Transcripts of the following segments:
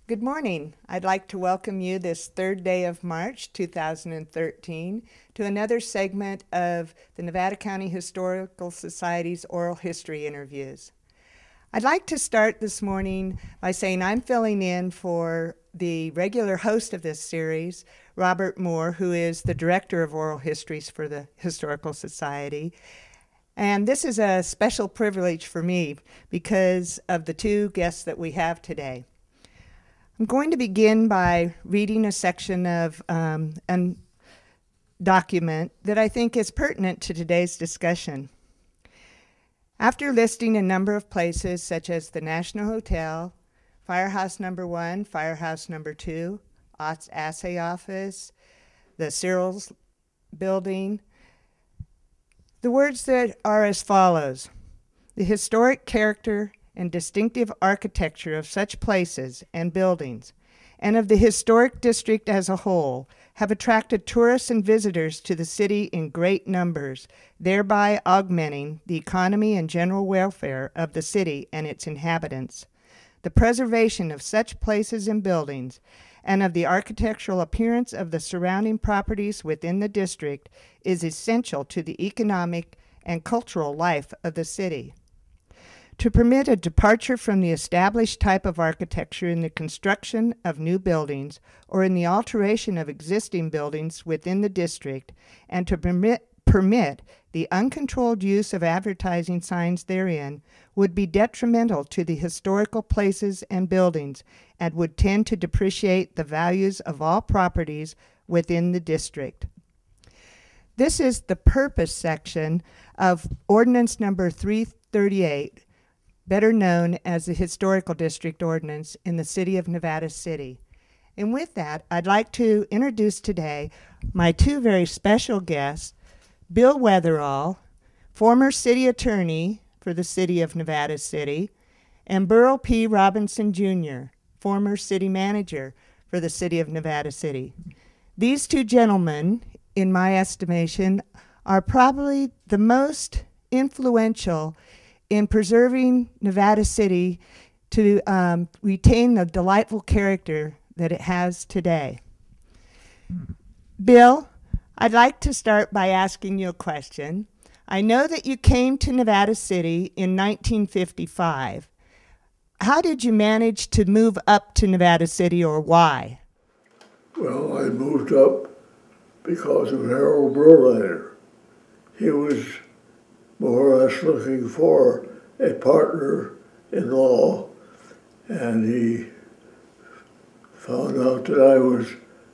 Good morning. I'd like to welcome you this third day of March 2013 to another segment of the Nevada County Historical Society's Oral History Interviews. I'd like to start this morning by saying I'm filling in for the regular host of this series, Robert Moore, who is the Director of Oral Histories for the Historical Society. And this is a special privilege for me because of the two guests that we have today. I'm going to begin by reading a section of a document that I think is pertinent to today's discussion. After listing a number of places such as the National Hotel, Firehouse No. 1, Firehouse No. 2, Ott's Assay Office, the Cyril's Building, the words that are as follows: the historic character and distinctive architecture of such places and buildings, and of the historic district as a whole, have attracted tourists and visitors to the city in great numbers, thereby augmenting the economy and general welfare of the city and its inhabitants. The preservation of such places and buildings, and of the architectural appearance of the surrounding properties within the district, is essential to the economic and cultural life of the city. To permit a departure from the established type of architecture in the construction of new buildings or in the alteration of existing buildings within the district, and to permit the uncontrolled use of advertising signs therein, would be detrimental to the historical places and buildings and would tend to depreciate the values of all properties within the district. This is the purpose section of Ordinance Number 338, better known as the Historical District Ordinance in the City of Nevada City. And with that, I'd like to introduce today my two very special guests, Bill Weatherall, former city attorney for the City of Nevada City, and Burl P. Robinson, Jr., former city manager for the City of Nevada City. These two gentlemen, in my estimation, are probably the most influential in preserving Nevada City to retain the delightful character that it has today. Bill, I'd like to start by asking you a question. I know that you came to Nevada City in 1955. How did you manage to move up to Nevada City, or why? Well, I moved up because of Harold Berliner. He was more or less looking for a partner in law, and he found out that I was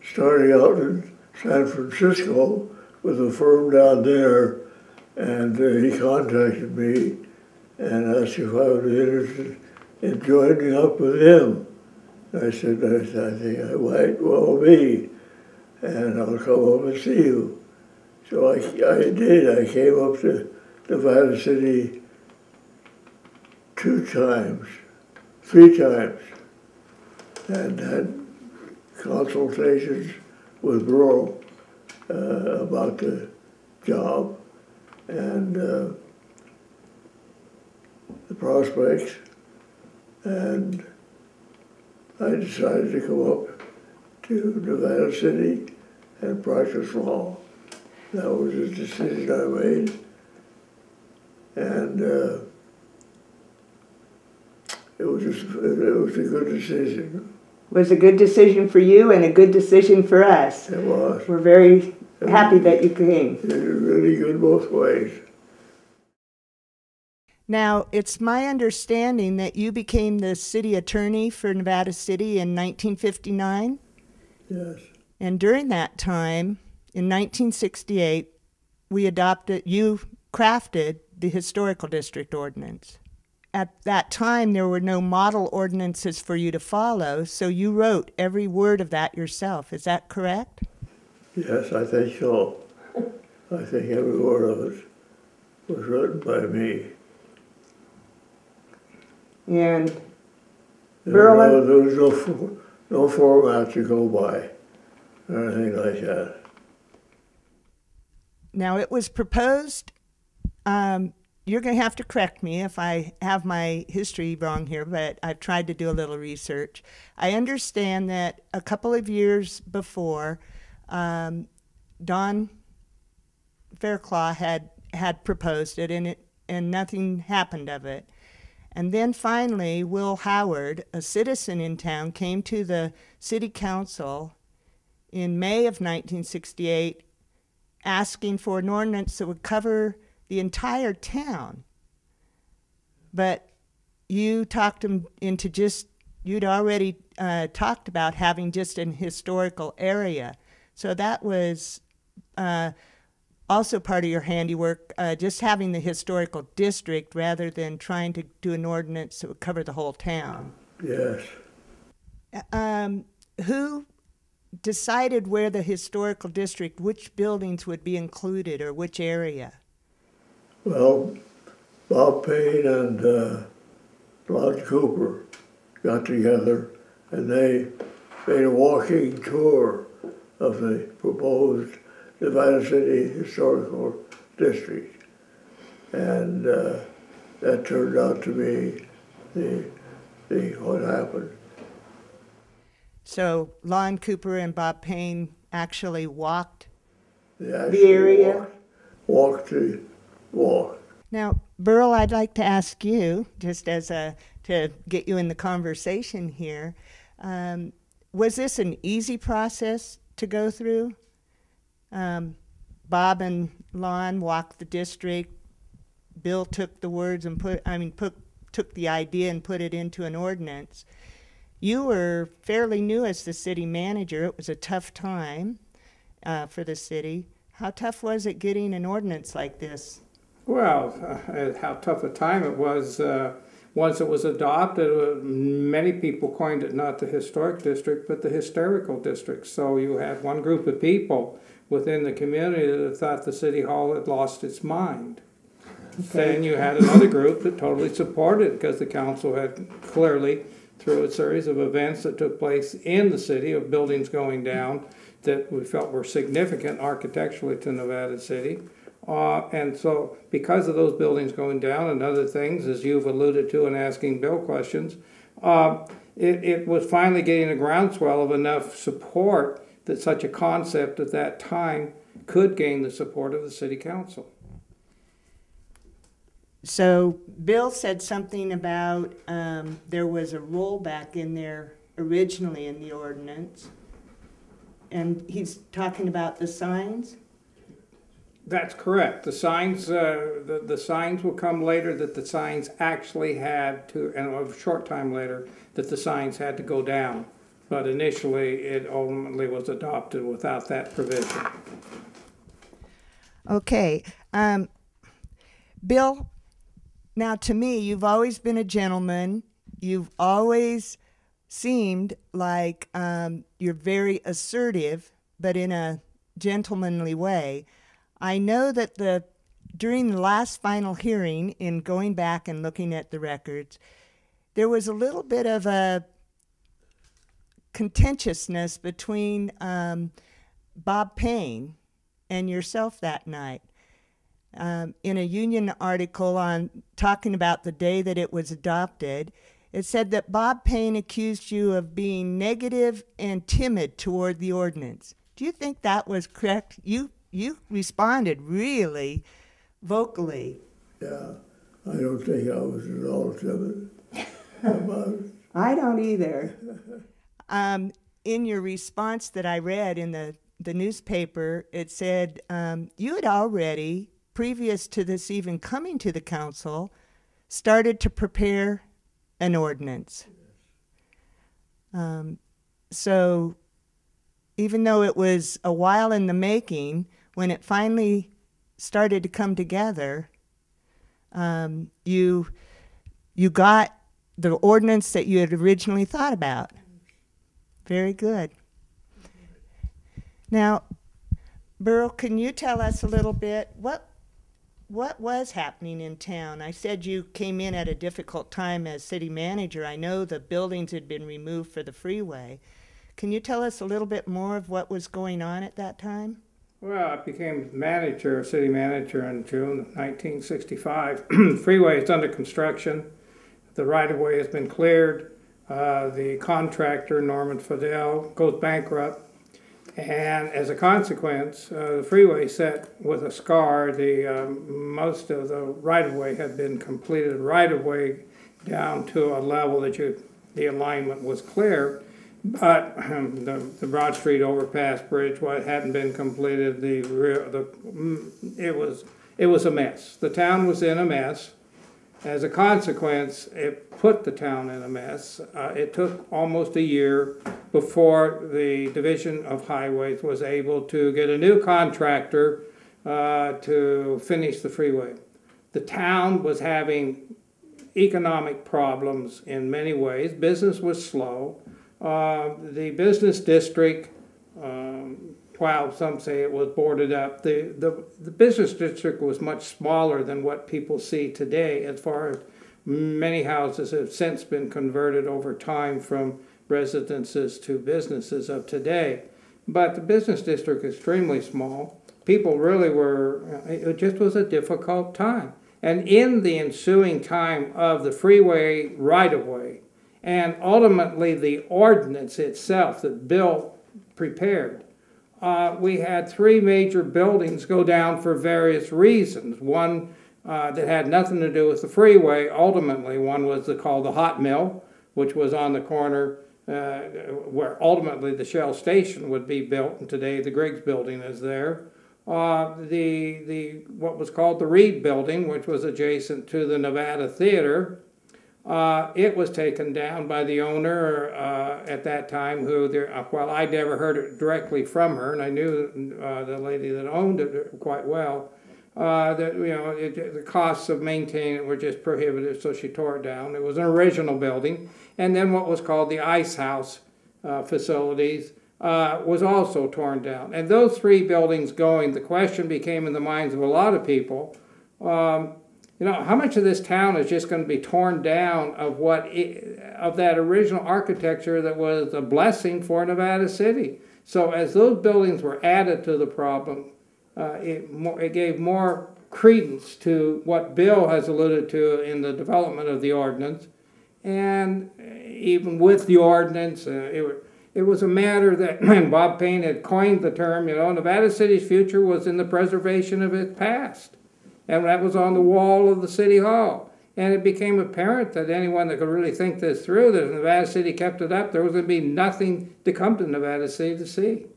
starting out in San Francisco with a firm down there, and he contacted me and asked if I would be interested in joining up with him. I said, I think I might well be, and I'll come up and see you. So I did. I came up to Nevada City 3 times, and had consultations with Burl about the job and the prospects, and I decided to come up to Nevada City and practice law. That was a decision I made. And it was a good decision. It was a good decision for you and a good decision for us. It was. We're very happy that you came. It was really good both ways. Now, it's my understanding that you became the city attorney for Nevada City in 1959? Yes. And during that time, in 1968, you crafted the Historical District Ordinance. At that time, there were no model ordinances for you to follow, so you wrote every word of that yourself. Is that correct? Yes, I think so. I think every word of it was written by me. And There was no format to go by or anything like that. Now, it was proposed you're going to have to correct me if I have my history wrong here, but I've tried to do a little research. I understand that a couple of years before, Don Fairclough had proposed it, and nothing happened of it. And then finally, Will Howard, a citizen in town, came to the city council in May of 1968 asking for an ordinance that would cover the entire town. But you talked him into you'd already talked about having just an historical area. So that was also part of your handiwork, just having the historical district rather than trying to do an ordinance that would cover the whole town. Yes. Who decided where the historical district, which buildings would be included or which area? Well, Bob Payne and Lon Cooper got together and they made a walking tour of the proposed Nevada City Historical District. And that turned out to be what happened. So Lon Cooper and Bob Payne actually walked The area? Walked the walk. Now, Burl, I'd like to ask you, just as to get you in the conversation here, was this an easy process to go through? Bob and Lon walked the district. Bill took the words and took the idea and put it into an ordinance. You were fairly new as the city manager. It was a tough time for the city. How tough was it getting an ordinance like this? Well, how tough a time it was. Once it was adopted, many people coined it not the historic district, but the hysterical district. So you had one group of people within the community that thought the city hall had lost its mind. Okay. Then you had another group that totally supported it because the council had clearly, through a series of events that took place in the city, of buildings going down that we felt were significant architecturally to Nevada City. And so because of those buildings going down and other things, as you've alluded to in asking Bill questions, it was finally getting a groundswell of enough support that such a concept at that time could gain the support of the city council. So Bill said something about there was a rollback in there originally in the ordinance, and he's talking about the signs? That's correct. The signs, the signs will come later. That the signs actually had to, and a short time later, that the signs had to go down. But initially, it ultimately was adopted without that provision. Okay, Bill. Now, to me, you've always been a gentleman. You've always seemed like you're very assertive, but in a gentlemanly way. I know that during the last final hearing, in going back and looking at the records, there was a little bit of a contentiousness between Bob Payne and yourself that night. In a Union article on talking about the day that it was adopted, it said that Bob Payne accused you of being negative and timid toward the ordinance. Do you think that was correct? You responded really vocally. Yeah, I don't think I was at all timid about it. I don't either. In your response that I read in the newspaper, it said you had already, previous to this even coming to the council, started to prepare an ordinance. So even though it was a while in the making, when it finally started to come together, you got the ordinance that you had originally thought about. Very good. Now, Burl, can you tell us a little bit what was happening in town? I said you came in at a difficult time as city manager. I know the buildings had been removed for the freeway. Can you tell us a little bit more of what was going on at that time? Well, I became city manager in June of 1965. Freeway is under construction. The right-of-way has been cleared. The contractor, Norman Fidel, goes bankrupt. And as a consequence, the freeway set with a scar. Most of the right-of-way had been completed right-of-way down to a level that the alignment was clear. But the Broad Street overpass bridge, hadn't been completed. It was a mess. The town was in a mess. As a consequence, it put the town in a mess. It took almost a year before the Division of Highways was able to get a new contractor to finish the freeway. The town was having economic problems in many ways. Business was slow. The business district, while some say it was boarded up, the business district was much smaller than what people see today, as far as many houses have since been converted over time from residences to businesses of today. But the business district is extremely small. People really it just was a difficult time. And in the ensuing time of the freeway right-of-way, and ultimately the ordinance itself that Bill prepared, we had three major buildings go down for various reasons. One that had nothing to do with the freeway. Ultimately, one was called the Hot Mill, which was on the corner where ultimately the Shell station would be built, and today the Griggs building is there. What was called the Reed building, which was adjacent to the Nevada Theater. It was taken down by the owner at that time, well, I never heard it directly from her, and I knew the lady that owned it quite well, that the costs of maintaining it were just prohibitive, so she tore it down. It was an original building. And then what was called the Ice House facilities was also torn down. And those three buildings going, the question became in the minds of a lot of people, how much of this town is just going to be torn down of that original architecture that was a blessing for Nevada City? So as those buildings were added to the problem, it gave more credence to what Bill has alluded to in the development of the ordinance. And even with the ordinance, it was a matter that Bob Payne had coined the term, Nevada City's future was in the preservation of its past. And that was on the wall of the City Hall. And it became apparent that anyone that could really think this through, that if Nevada City kept it up, there was going to be nothing to come to Nevada City to see.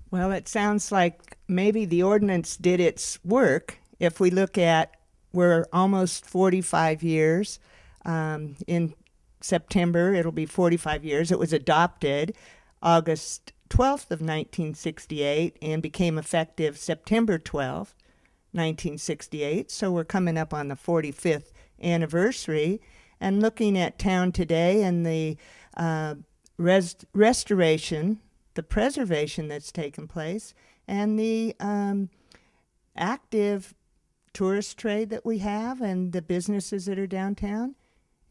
Well, it sounds like maybe the ordinance did its work. If we look at, we're almost 45 years. In September, it'll be 45 years. It was adopted August 12th of 1968 and became effective September 12th, 1968. So we're coming up on the 45th anniversary. And looking at town today and the restoration, the preservation that's taken place, and the active tourist trade that we have and the businesses that are downtown,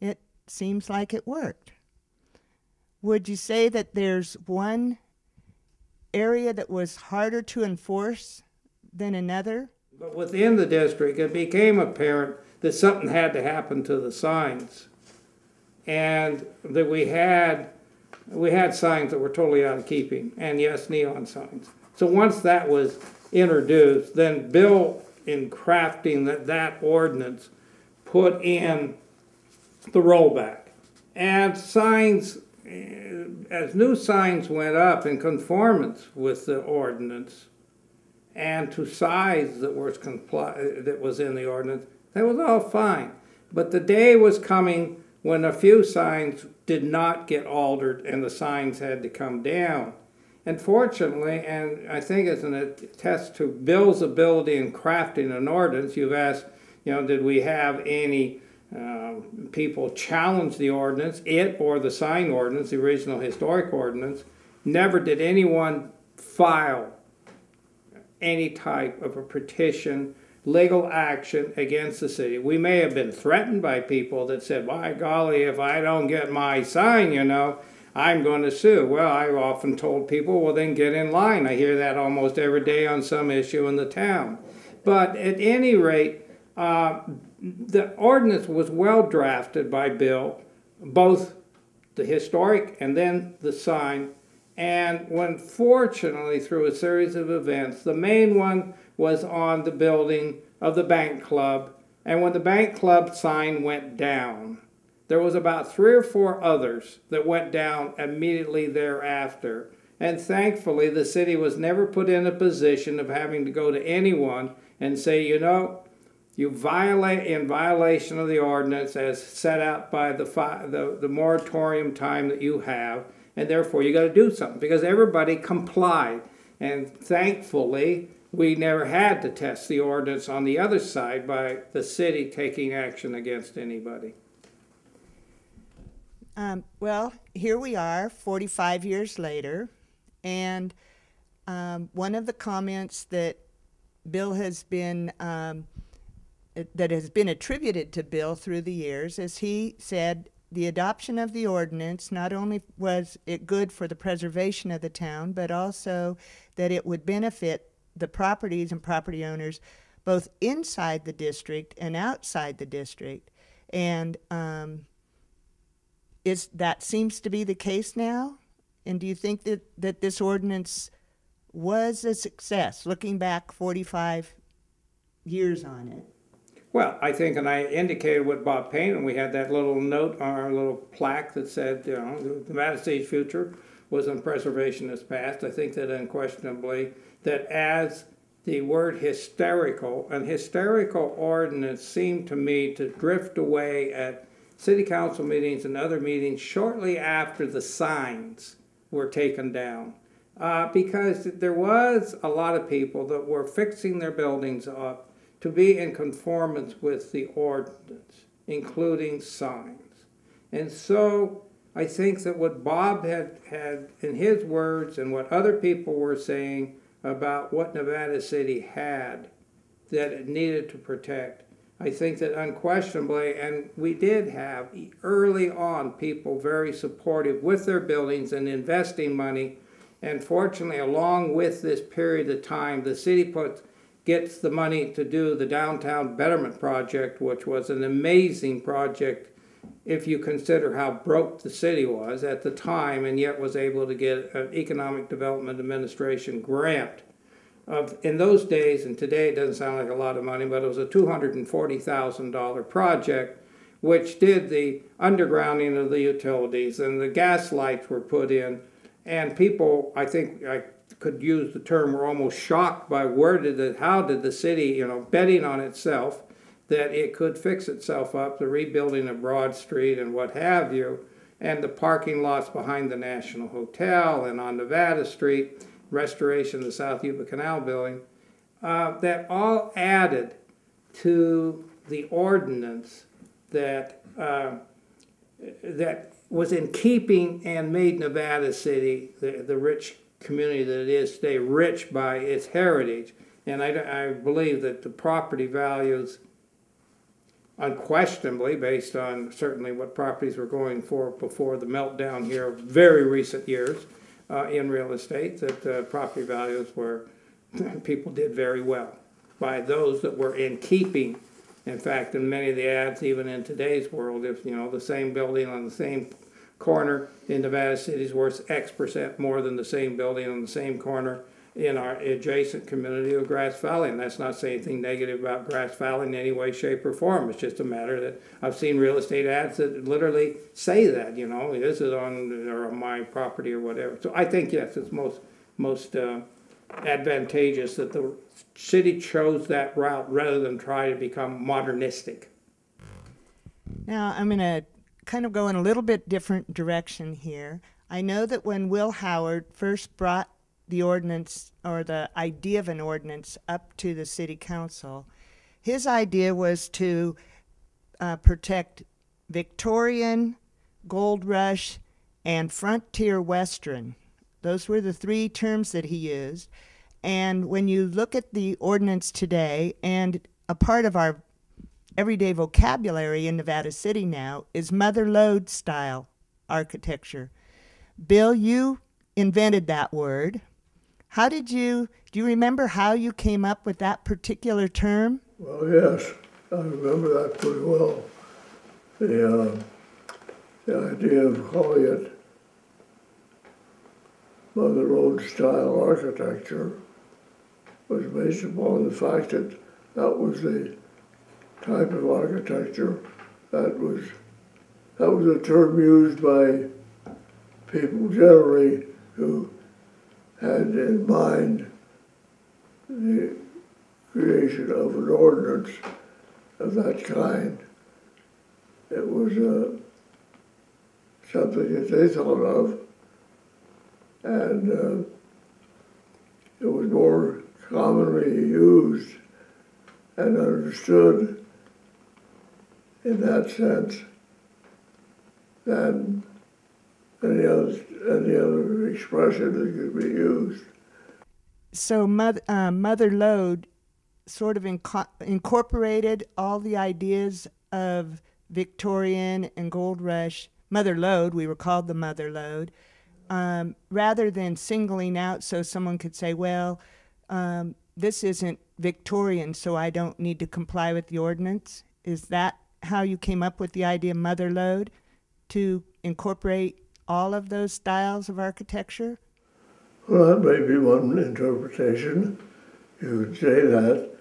it seems like it worked. Would you say that there's one area that was harder to enforce than another? But within the district, it became apparent that something had to happen to the signs. And that we had signs that were totally out of keeping, and yes, neon signs. So once that was introduced, then Bill, in crafting that ordinance, put in the rollback. And signs, as new signs went up in conformance with the ordinance and to size that was in the ordinance, that was all fine. But the day was coming when a few signs did not get altered and the signs had to come down. And fortunately, and I think it's an attest to Bill's ability in crafting an ordinance, you've asked, did we have any people challenge the ordinance, it or the sign ordinance, the original historic ordinance. Never did anyone file any type of a petition, legal action against the city. We may have been threatened by people that said, by golly, if I don't get my sign, I'm going to sue. Well, I've often told people, well, then get in line. I hear that almost every day on some issue in the town. But at any rate, the ordinance was well drafted by Bill, both the historic and then the sign. And when fortunately, through a series of events, the main one was on the building of the bank club. And when the bank club sign went down, there was about 3 or 4 others that went down immediately thereafter. And thankfully, the city was never put in a position of having to go to anyone and say, you know, you violate in violation of the ordinance as set out by the moratorium time that you have, and therefore you got to do something, because everybody complied. And thankfully, we never had to test the ordinance on the other side by the city taking action against anybody. Well, here we are 45 years later, and one of the comments that Bill has been that has been attributed to Bill through the years is he said the adoption of the ordinance not only was it good for the preservation of the town, but also that it would benefit the properties and property owners both inside the district and outside the district. And that seems to be the case now? And do you think that this ordinance was a success, looking back 45 years on it? Well, I think, and I indicated with Bob Payne, and we had that little note on our little plaque that said, you know, the Nevada State's future was on preservationist past. I think that unquestionably, that as the word hysterical, and hysterical ordinance seemed to me to drift away at city council meetings and other meetings shortly after the signs were taken down. Because there was a lot of people that were fixing their buildings up to be in conformance with the ordinance, including signs. And so I think that what Bob had in his words and what other people were saying about what Nevada City had that it needed to protect, I think that unquestionably, and we did have early on people very supportive with their buildings and investing money. And fortunately, along with this period of time, the city gets the money to do the Downtown Betterment Project, which was an amazing project if you consider how broke the city was at the time, and yet was able to get an Economic Development Administration grant. In those days, and today it doesn't sound like a lot of money, but it was a $240,000 project, which did the undergrounding of the utilities, and the gas lights were put in. And people, I think I could use the term, were almost shocked by how did the city, you know, betting on itself that it could fix itself up, the rebuilding of Broad Street and what have you, and the parking lots behind the National Hotel and on Nevada Street, restoration of the South Yuba Canal building, that all added to the ordinance that that was in keeping and made Nevada City the rich community that it is today, rich by its heritage. And I believe that the property values, unquestionably, based on certainly what properties were going for before the meltdown here of very recent years in real estate, that property values were, people did very well by those that were in keeping. In fact, in many of the ads, even in today's world, if you know the same building on the same corner in Nevada City is worth X% more than the same building on the same corner in our adjacent community of Grass Valley. And that's not saying anything negative about Grass Valley in any way, shape, or form. It's just a matter that I've seen real estate ads that literally say that, you know, this is on my property or whatever. So I think, yes, it's most advantageous that the city chose that route rather than try to become modernistic. Now, I'm going to kind of go in a little bit different direction here. I know that when Will Howard first brought the ordinance or the idea of an ordinance up to the city council, his idea was to protect Victorian, Gold Rush, and Frontier Western. Those were the 3 terms that he used. And when you look at the ordinance today, and a part of our everyday vocabulary in Nevada City now is mother lode style architecture. Bill, you invented that word. Do you remember how you came up with that particular term? Well, yes, I remember that pretty well. The idea of calling it Mother Lode style architecture was based upon the fact that that was the type of architecture that was a term used by people generally who had in mind the creation of an ordinance of that kind. It was something that they thought of, and it was more commonly used and understood in that sense than any other expression that could be used. So Mother Lode sort of incorporated all the ideas of Victorian and Gold Rush. Mother Lode, we were called the Mother Lode, rather than singling out so someone could say, well, this isn't Victorian, so I don't need to comply with the ordinance. Is that how you came up with the idea of Mother Lode, to incorporate all of those styles of architecture? Well, that may be one interpretation. You could say that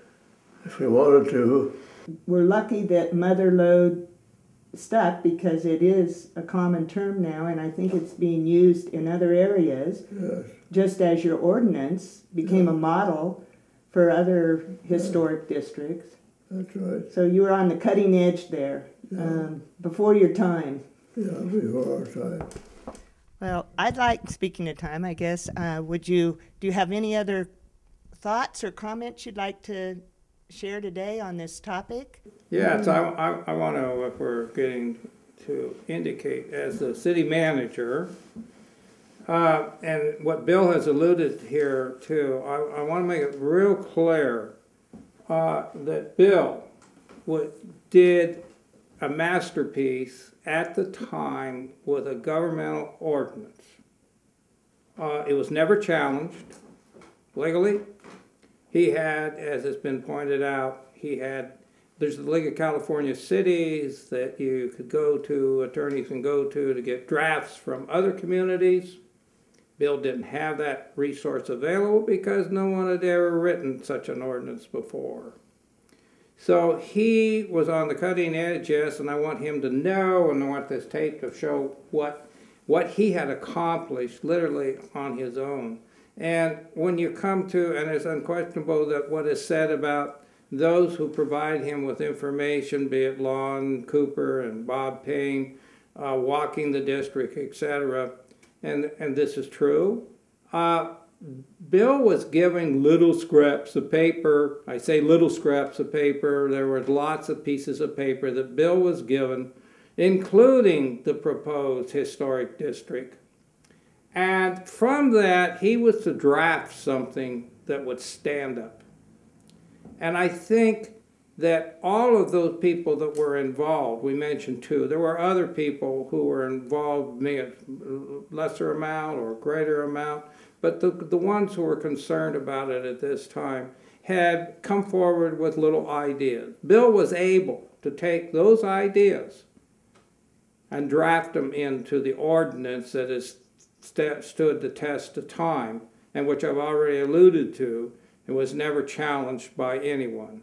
if you wanted to. We're lucky that Mother Lode stuck, because it is a common term now, and I think it's being used in other areas, Yes. just as your ordinance became a model for other historic districts. That's right. So you were on the cutting edge there, before your time. Yeah, before our time. Well, I'd like, speaking of time, I guess, do you have any other thoughts or comments you'd like to share today on this topic? Yes, I want to, if we're getting to indicate, as the city manager, and what Bill has alluded here to, I want to make it real clear that Bill did a masterpiece at the time with a governmental ordinance. It was never challenged legally. He had, as it's been pointed out, there's the League of California Cities that you could go to, attorneys can go to get drafts from other communities. Bill didn't have that resource available because no one had ever written such an ordinance before. So he was on the cutting edge, yes, and I want him to know, and I want this tape to show what he had accomplished literally on his own. And when you come to, and it's unquestionable that what is said about those who provide him with information, be it Lon Cooper and Bob Payne, walking the district, etc., and this is true, Bill was giving little scraps of paper. I say little scraps of paper. There were lots of pieces of paper that Bill was given, including the proposed historic district. And from that, he was to draft something that would stand up. And I think that all of those people that were involved, we mentioned two, there were other people who were involved, maybe a lesser amount or greater amount, but the ones who were concerned about it at this time had come forward with little ideas. Bill was able to take those ideas and draft them into the ordinance that has stood the test of time, and which I've already alluded to, and was never challenged by anyone.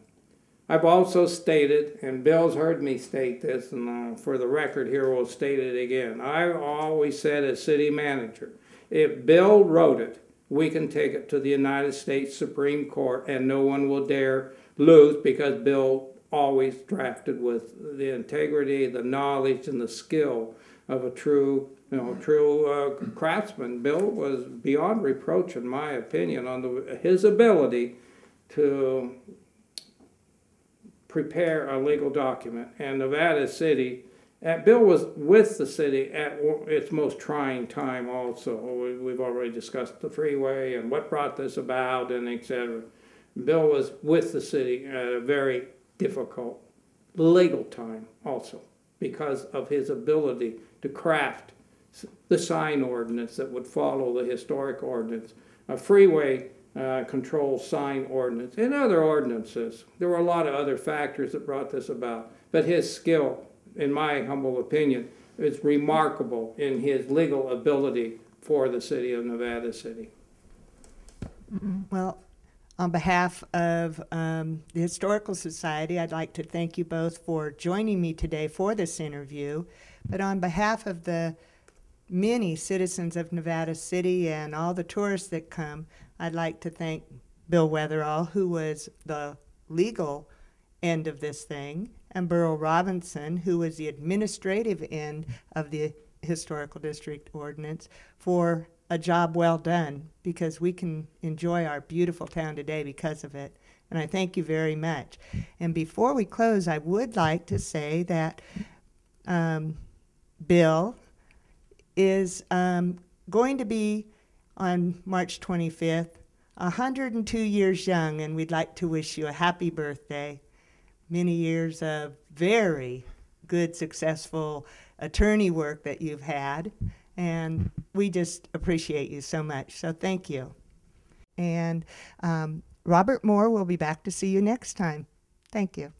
I've also stated, and Bill's heard me state this, and for the record here we'll state it again, I always said as city manager, if Bill wrote it, we can take it to the United States Supreme Court and no one will dare lose, because Bill always drafted with the integrity, the knowledge, and the skill of a true craftsman. Bill was beyond reproach, in my opinion, on his ability to prepare a legal document. And Nevada City, Bill was with the city at its most trying time also. We've already discussed the freeway and what brought this about and etc. Bill was with the city at a very difficult legal time also, because of his ability to craft the sign ordinance that would follow the historic ordinance, a freeway control sign ordinance, and other ordinances. There were a lot of other factors that brought this about, but his skill, in my humble opinion, is remarkable in his legal ability for the city of Nevada City. Well, on behalf of the Historical Society, I'd like to thank you both for joining me today for this interview. But on behalf of the many citizens of Nevada City and all the tourists that come, I'd like to thank Bill Weatherall, who was the legal end of this thing, and Burl Robinson, who was the administrative end of the Historical District Ordinance, for a job well done, because we can enjoy our beautiful town today because of it. And I thank you very much. And before we close, I would like to say that Bill is going to be on March 25th, 102 years young, and we'd like to wish you a happy birthday. Many years of very good, successful attorney work that you've had, and we just appreciate you so much. So thank you. And Robert Moore will be back to see you next time. Thank you.